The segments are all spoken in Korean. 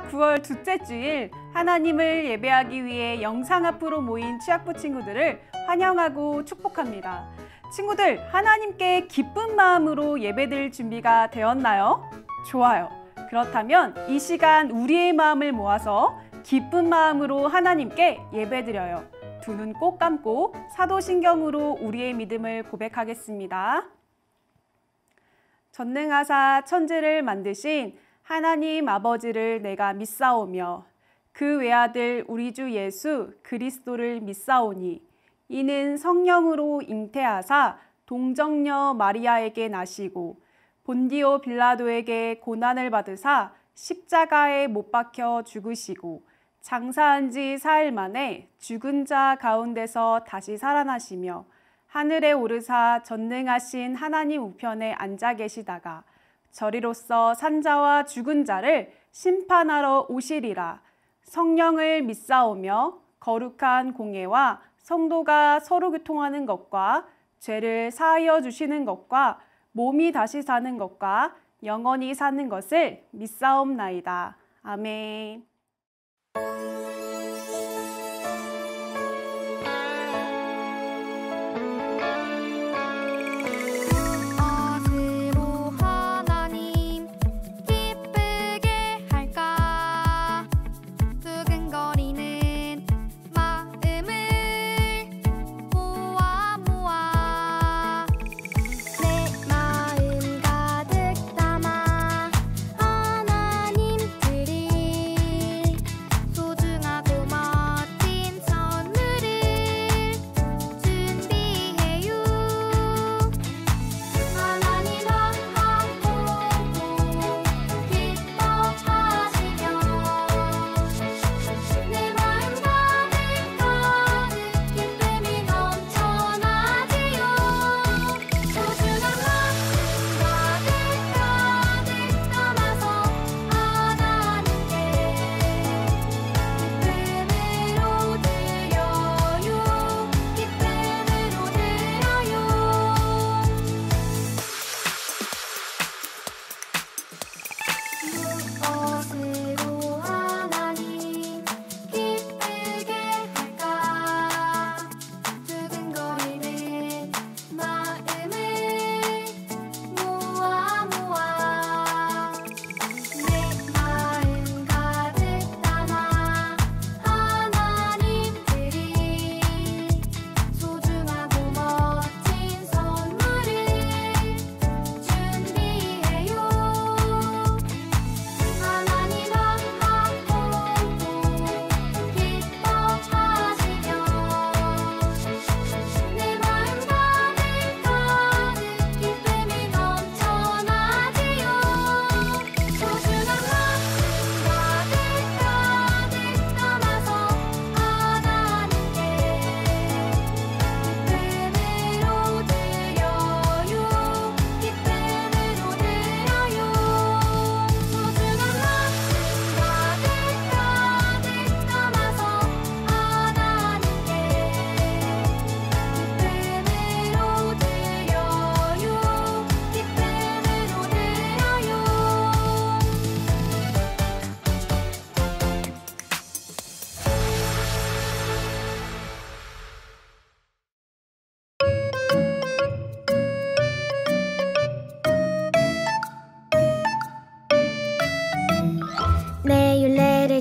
9월 둘째 주일 하나님을 예배하기 위해 영상 앞으로 모인 취학부 친구들을 환영하고 축복합니다. 친구들, 하나님께 기쁜 마음으로 예배드릴 준비가 되었나요? 좋아요. 그렇다면 이 시간 우리의 마음을 모아서 기쁜 마음으로 하나님께 예배드려요. 두 눈 꼭 감고 사도신경으로 우리의 믿음을 고백하겠습니다. 전능하사 천지를 만드신 하나님 아버지를 내가 믿사오며 그 외아들 우리 주 예수 그리스도를 믿사오니 이는 성령으로 잉태하사 동정녀 마리아에게 나시고 본디오 빌라도에게 고난을 받으사 십자가에 못 박혀 죽으시고 장사한 지 4일 만에 죽은 자 가운데서 다시 살아나시며 하늘에 오르사 전능하신 하나님 우편에 앉아 계시다가 저리로서 산자와 죽은 자를 심판하러 오시리라. 성령을 믿사오며 거룩한 공예와 성도가 서로 교통하는 것과 죄를 사하여 주시는 것과 몸이 다시 사는 것과 영원히 사는 것을 믿사옵나이다. 아멘.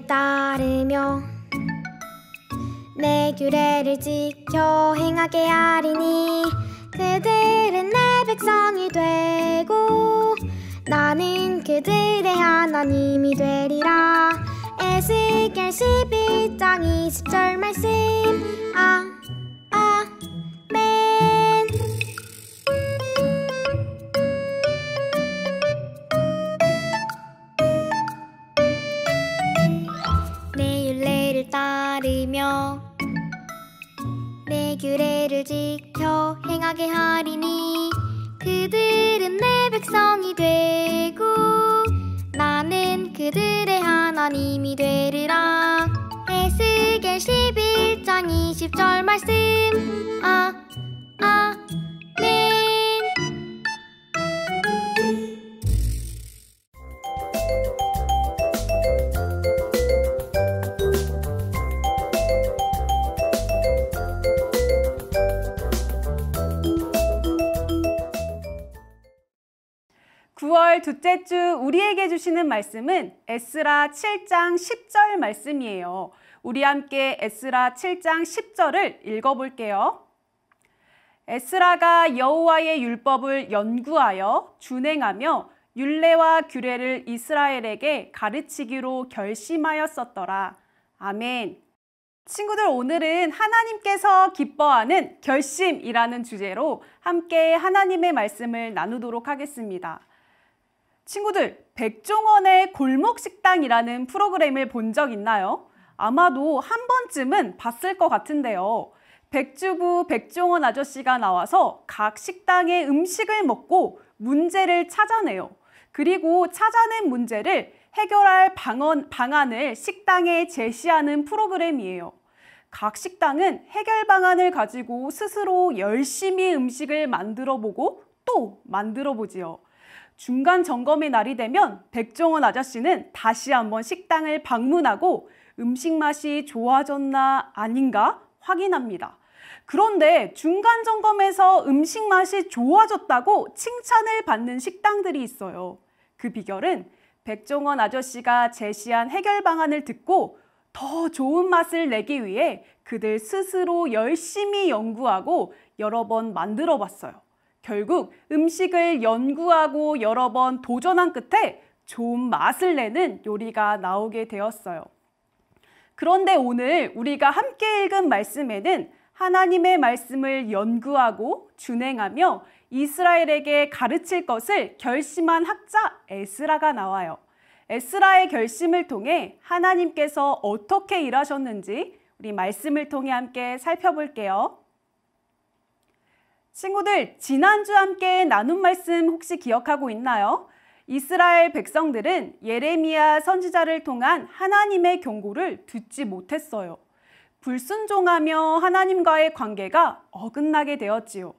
따르며 내 규례를 지켜 행하게 하리니 그들은 내 백성이 되고 나는 그들의 하나님이 되리라. 에스겔 11장 20절 말씀. 아멘. 내 율례를 따르며 내 규례를 지켜 행하게 하리니 그들은 내 백성이 되고 나는 그들의 하나님이 되리라. 에스겔 11장 20절 말씀. 아멘. 9월 둘째 주 우리에게 주시는 말씀은 에스라 7장 10절 말씀이에요. 우리 함께 에스라 7장 10절을 읽어볼게요. 에스라가 여호와의 율법을 연구하여 준행하며 율례와 규례를 이스라엘에게 가르치기로 결심하였었더라. 아멘. 친구들, 오늘은 하나님께서 기뻐하는 결심이라는 주제로 함께 하나님의 말씀을 나누도록 하겠습니다. 친구들, 백종원의 골목식당이라는 프로그램을 본 적 있나요? 아마도 한 번쯤은 봤을 것 같은데요. 백주부 백종원 아저씨가 나와서 각 식당의 음식을 먹고 문제를 찾아내요. 그리고 찾아낸 문제를 해결할 방안을 식당에 제시하는 프로그램이에요. 각 식당은 해결 방안을 가지고 스스로 열심히 음식을 만들어보고 또 만들어보지요. 중간 점검의 날이 되면 백종원 아저씨는 다시 한번 식당을 방문하고 음식 맛이 좋아졌나 아닌가 확인합니다. 그런데 중간 점검에서 음식 맛이 좋아졌다고 칭찬을 받는 식당들이 있어요. 그 비결은 백종원 아저씨가 제시한 해결 방안을 듣고 더 좋은 맛을 내기 위해 그들 스스로 열심히 연구하고 여러 번 만들어 봤어요. 결국 음식을 연구하고 여러 번 도전한 끝에 좋은 맛을 내는 요리가 나오게 되었어요. 그런데 오늘 우리가 함께 읽은 말씀에는 하나님의 말씀을 연구하고 준행하며 이스라엘에게 가르칠 것을 결심한 학자 에스라가 나와요. 에스라의 결심을 통해 하나님께서 어떻게 일하셨는지 우리 말씀을 통해 함께 살펴볼게요. 친구들, 지난주 함께 나눈 말씀 혹시 기억하고 있나요? 이스라엘 백성들은 예레미야 선지자를 통한 하나님의 경고를 듣지 못했어요. 불순종하며 하나님과의 관계가 어긋나게 되었지요.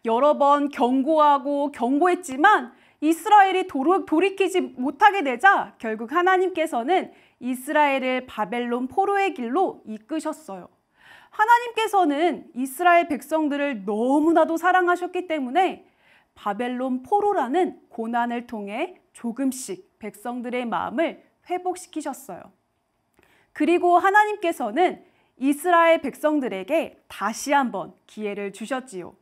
여러 번 경고하고 경고했지만 이스라엘이 돌이키지 못하게 되자 결국 하나님께서는 이스라엘을 바벨론 포로의 길로 이끄셨어요. 하나님께서는 이스라엘 백성들을 너무나도 사랑하셨기 때문에 바벨론 포로라는 고난을 통해 조금씩 백성들의 마음을 회복시키셨어요. 그리고 하나님께서는 이스라엘 백성들에게 다시 한번 기회를 주셨지요.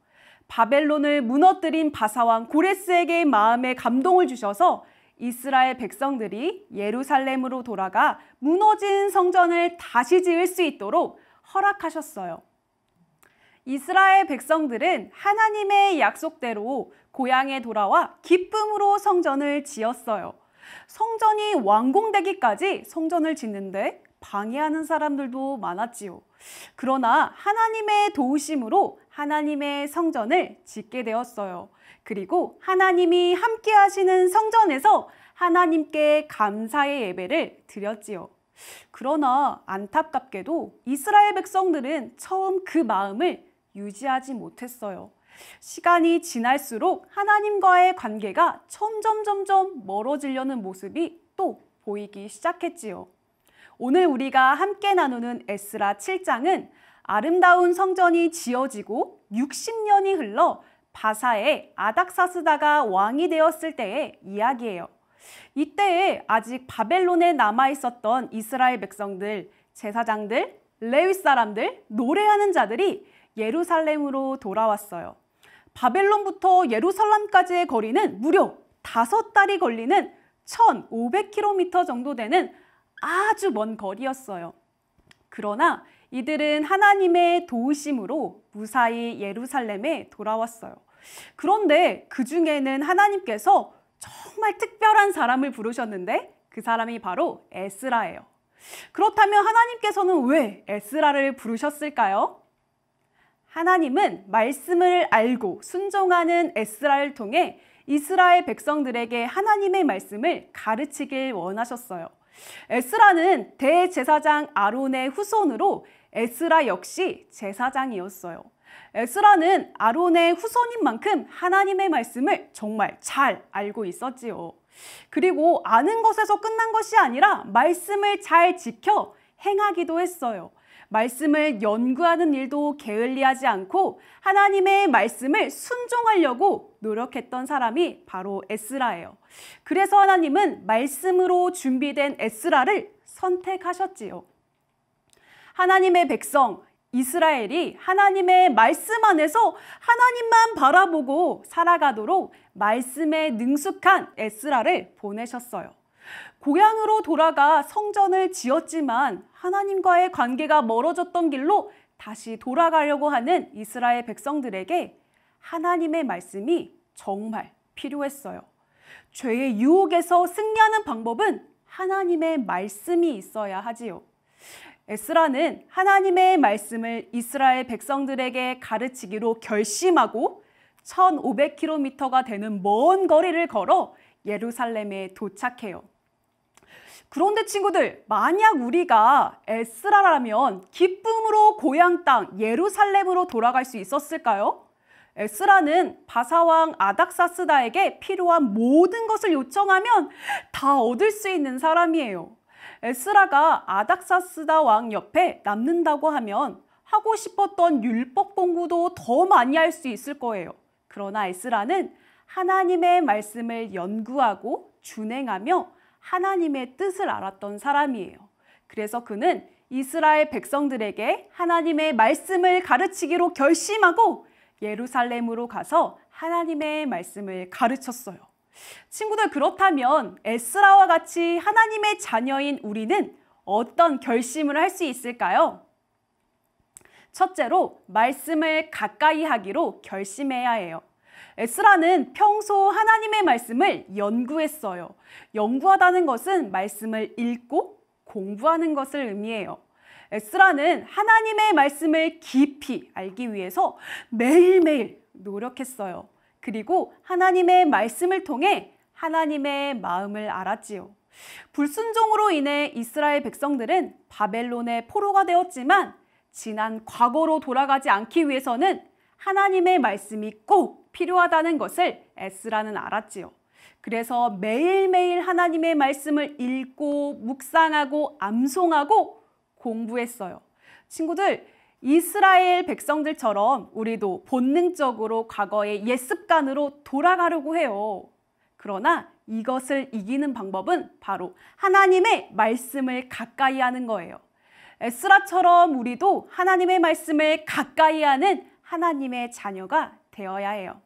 바벨론을 무너뜨린 바사왕 고레스에게 마음에 감동을 주셔서 이스라엘 백성들이 예루살렘으로 돌아가 무너진 성전을 다시 지을 수 있도록 허락하셨어요. 이스라엘 백성들은 하나님의 약속대로 고향에 돌아와 기쁨으로 성전을 지었어요. 성전이 완공되기까지 성전을 짓는데 방해하는 사람들도 많았지요. 그러나 하나님의 도우심으로 하나님의 성전을 짓게 되었어요. 그리고 하나님이 함께 하시는 성전에서 하나님께 감사의 예배를 드렸지요. 그러나 안타깝게도 이스라엘 백성들은 처음 그 마음을 유지하지 못했어요. 시간이 지날수록 하나님과의 관계가 점점 멀어지려는 모습이 또 보이기 시작했지요. 오늘 우리가 함께 나누는 에스라 7장은 아름다운 성전이 지어지고 60년이 흘러 바사의 아닥사스다가 왕이 되었을 때의 이야기예요. 이때에 아직 바벨론에 남아있었던 이스라엘 백성들, 제사장들, 레위 사람들, 노래하는 자들이 예루살렘으로 돌아왔어요. 바벨론부터 예루살렘까지의 거리는 무려 5달이 걸리는 1500km 정도 되는 아주 먼 거리였어요. 그러나 이들은 하나님의 도우심으로 무사히 예루살렘에 돌아왔어요. 그런데 그 중에는 하나님께서 정말 특별한 사람을 부르셨는데 그 사람이 바로 에스라예요. 그렇다면 하나님께서는 왜 에스라를 부르셨을까요? 하나님은 말씀을 알고 순종하는 에스라를 통해 이스라엘 백성들에게 하나님의 말씀을 가르치길 원하셨어요. 에스라는 대제사장 아론의 후손으로 에스라 역시 제사장이었어요. 에스라는 아론의 후손인 만큼 하나님의 말씀을 정말 잘 알고 있었지요. 그리고 아는 것에서 끝난 것이 아니라 말씀을 잘 지켜 행하기도 했어요. 말씀을 연구하는 일도 게을리하지 않고 하나님의 말씀을 순종하려고 노력했던 사람이 바로 에스라예요. 그래서 하나님은 말씀으로 준비된 에스라를 선택하셨지요. 하나님의 백성 이스라엘이 하나님의 말씀 안에서 하나님만 바라보고 살아가도록 말씀에 능숙한 에스라를 보내셨어요. 고향으로 돌아가 성전을 지었지만 하나님과의 관계가 멀어졌던 길로 다시 돌아가려고 하는 이스라엘 백성들에게 하나님의 말씀이 정말 필요했어요. 죄의 유혹에서 승리하는 방법은 하나님의 말씀이 있어야 하지요. 에스라는 하나님의 말씀을 이스라엘 백성들에게 가르치기로 결심하고 1500km가 되는 먼 거리를 걸어 예루살렘에 도착해요. 그런데 친구들, 만약 우리가 에스라라면 기쁨으로 고향 땅 예루살렘으로 돌아갈 수 있었을까요? 에스라는 바사왕 아닥사스다에게 필요한 모든 것을 요청하면 다 얻을 수 있는 사람이에요. 에스라가 아닥사스다 왕 옆에 남는다고 하면 하고 싶었던 율법 공부도 더 많이 할 수 있을 거예요. 그러나 에스라는 하나님의 말씀을 연구하고 준행하며 하나님의 뜻을 알았던 사람이에요. 그래서 그는 이스라엘 백성들에게 하나님의 말씀을 가르치기로 결심하고 예루살렘으로 가서 하나님의 말씀을 가르쳤어요. 친구들, 그렇다면 에스라와 같이 하나님의 자녀인 우리는 어떤 결심을 할 수 있을까요? 첫째로, 말씀을 가까이 하기로 결심해야 해요. 에스라는 평소 하나님의 말씀을 연구했어요. 연구하다는 것은 말씀을 읽고 공부하는 것을 의미해요. 에스라는 하나님의 말씀을 깊이 알기 위해서 매일매일 노력했어요. 그리고 하나님의 말씀을 통해 하나님의 마음을 알았지요. 불순종으로 인해 이스라엘 백성들은 바벨론의 포로가 되었지만 지난 과거로 돌아가지 않기 위해서는 하나님의 말씀이 꼭 필요하다는 것을 에스라는 알았지요. 그래서 매일매일 하나님의 말씀을 읽고 묵상하고 암송하고 공부했어요. 친구들, 이스라엘 백성들처럼 우리도 본능적으로 과거의 옛 습관으로 돌아가려고 해요. 그러나 이것을 이기는 방법은 바로 하나님의 말씀을 가까이 하는 거예요. 에스라처럼 우리도 하나님의 말씀을 가까이 하는 하나님의 자녀가 되어야 해요.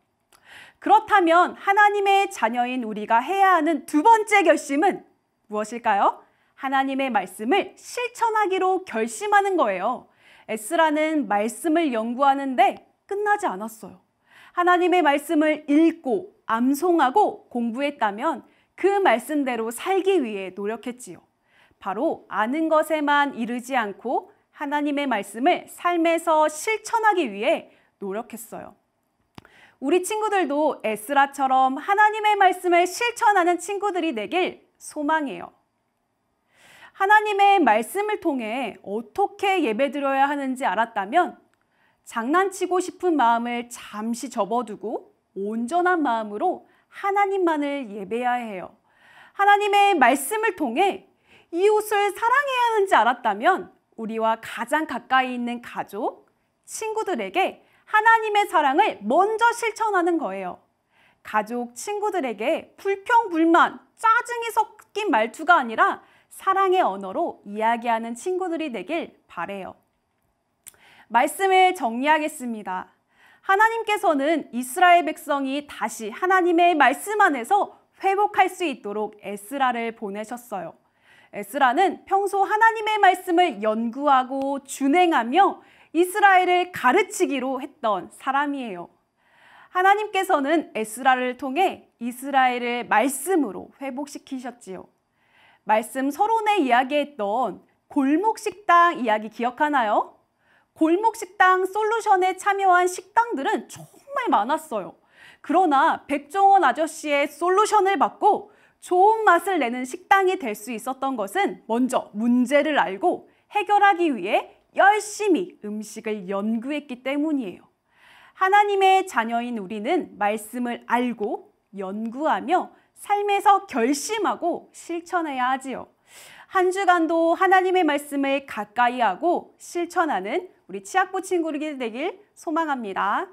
그렇다면 하나님의 자녀인 우리가 해야 하는 두 번째 결심은 무엇일까요? 하나님의 말씀을 실천하기로 결심하는 거예요. 에스라는 말씀을 연구하는데 끝나지 않았어요. 하나님의 말씀을 읽고 암송하고 공부했다면 그 말씀대로 살기 위해 노력했지요. 바로 아는 것에만 이르지 않고 하나님의 말씀을 삶에서 실천하기 위해 노력했어요. 우리 친구들도 에스라처럼 하나님의 말씀을 실천하는 친구들이 되길 소망해요. 하나님의 말씀을 통해 어떻게 예배드려야 하는지 알았다면 장난치고 싶은 마음을 잠시 접어두고 온전한 마음으로 하나님만을 예배해야 해요. 하나님의 말씀을 통해 이웃을 사랑해야 하는지 알았다면 우리와 가장 가까이 있는 가족, 친구들에게 하나님의 사랑을 먼저 실천하는 거예요. 가족, 친구들에게 불평, 불만, 짜증이 섞인 말투가 아니라 사랑의 언어로 이야기하는 친구들이 되길 바래요. 말씀을 정리하겠습니다. 하나님께서는 이스라엘 백성이 다시 하나님의 말씀 안에서 회복할 수 있도록 에스라를 보내셨어요. 에스라는 평소 하나님의 말씀을 연구하고 준행하며 이스라엘을 가르치기로 했던 사람이에요. 하나님께서는 에스라를 통해 이스라엘을 말씀으로 회복시키셨지요. 말씀 서론에 이야기했던 골목식당 이야기 기억하나요? 골목식당 솔루션에 참여한 식당들은 정말 많았어요. 그러나 백종원 아저씨의 솔루션을 받고 좋은 맛을 내는 식당이 될 수 있었던 것은 먼저 문제를 알고 해결하기 위해 열심히 음식을 연구했기 때문이에요. 하나님의 자녀인 우리는 말씀을 알고 연구하며 삶에서 결심하고 실천해야 하지요. 한 주간도 하나님의 말씀을 가까이 하고 실천하는 우리 치학부 친구들이 되길 소망합니다.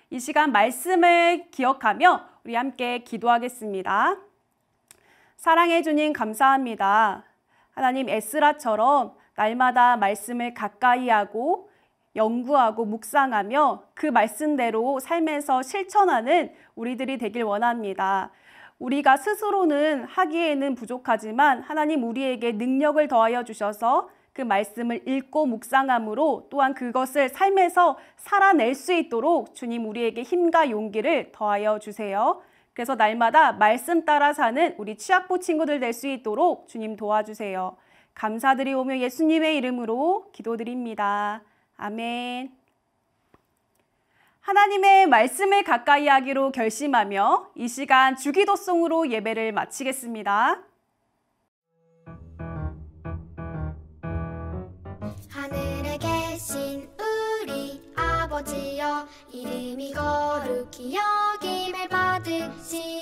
이 시간 말씀을 기억하며 우리 함께 기도하겠습니다. 사랑해 주님 감사합니다. 하나님, 에스라처럼 날마다 말씀을 가까이 하고 연구하고 묵상하며 그 말씀대로 삶에서 실천하는 우리들이 되길 원합니다. 우리가 스스로는 하기에는 부족하지만 하나님 우리에게 능력을 더하여 주셔서 그 말씀을 읽고 묵상함으로 또한 그것을 삶에서 살아낼 수 있도록 주님 우리에게 힘과 용기를 더하여 주세요. 그래서 날마다 말씀 따라 사는 우리 취학부 친구들 될 수 있도록 주님 도와주세요. 감사드리오며 예수님의 이름으로 기도드립니다. 아멘. 하나님의 말씀을 가까이 하기로 결심하며 이 시간 주기도송으로 예배를 마치겠습니다. 하늘에 계신 우리 아버지여, 이름이 거룩히 여김을 받으시